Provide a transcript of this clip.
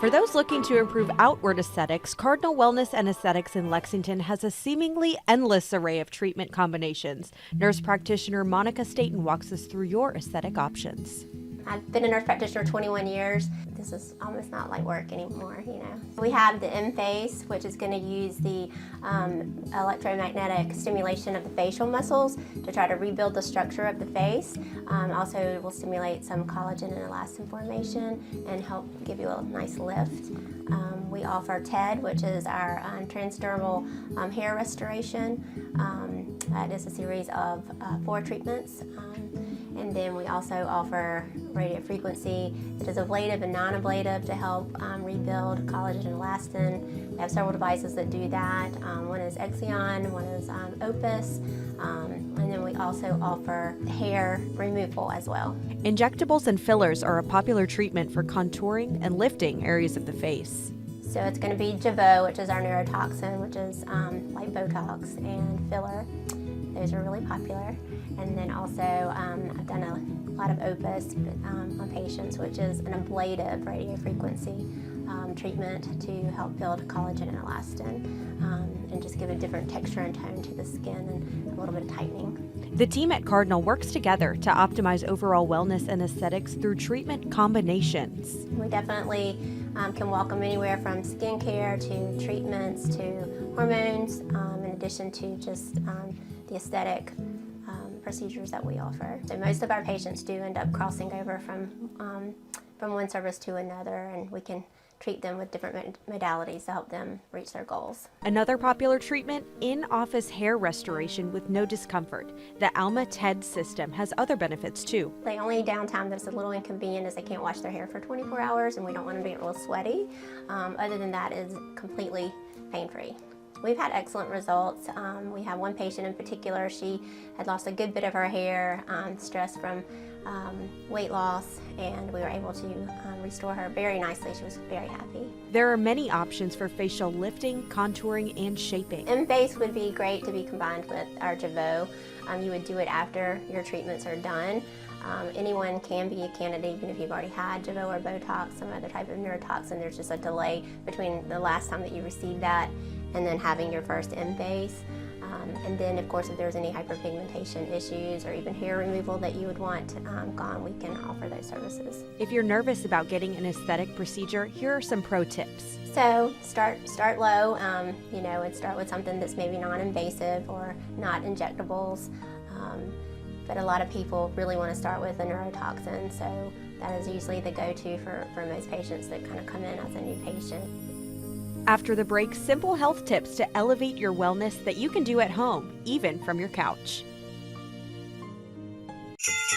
For those looking to improve outward aesthetics, Cardinal Wellness and Aesthetics in Lexington has a seemingly endless array of treatment combinations. Nurse practitioner Monica Staten walks us through your aesthetic options. I've been a nurse practitioner 21 years. This is almost not like work anymore, you know. We have the M-Face, which is going to use the electromagnetic stimulation of the facial muscles to try to rebuild the structure of the face. Also, it will stimulate some collagen and elastin formation and help give you a nice lift. We offer TED, which is our transdermal hair restoration. That is a series of 4 treatments. And then we also offer radio frequency that is ablative and non-ablative to help rebuild collagen and elastin. We have several devices that do that. One is Exion, one is Opus, and then we also offer hair removal as well. Injectables and fillers are a popular treatment for contouring and lifting areas of the face. So it's going to be Jeuveau, which is our neurotoxin, which is like Botox and filler. Those are really popular. And then also I've done a lot of Opus on patients, which is an ablative radio frequency treatment to help build collagen and elastin and just give a different texture and tone to the skin and a little bit of tightening. The team at Cardinal works together to optimize overall wellness and aesthetics through treatment combinations. We definitely can welcome anywhere from skincare to treatments to hormones, in addition to just the aesthetic procedures that we offer. So most of our patients do end up crossing over from one service to another, and we can treat them with different modalities to help them reach their goals. Another popular treatment, in-office hair restoration with no discomfort. The Alma TED system has other benefits too. The only downtime that's a little inconvenient is they can't wash their hair for 24 hours, and we don't want them to get real sweaty. Other than that, is completely pain-free. We've had excellent results. We have one patient in particular. She had lost a good bit of her hair, stress from weight loss, and we were able to restore her very nicely. She was very happy. There are many options for facial lifting, contouring, and shaping. M-Face would be great to be combined with our Jeuveau. You would do it after your treatments are done. Anyone can be a candidate, even if you've already had Jeuveau or Botox, some other type of neurotoxin. There's just a delay between the last time that you received that and then having your first M-Face. And then, of course, if there's any hyperpigmentation issues or even hair removal that you would want gone, we can offer those services. If you're nervous about getting an aesthetic procedure, here are some pro tips. So start low, and start with something that's maybe non-invasive or not injectables. But a lot of people really want to start with a neurotoxin, so that is usually the go-to for most patients that kind of come in as a new patient. After the break, simple health tips to elevate your wellness that you can do at home, even from your couch.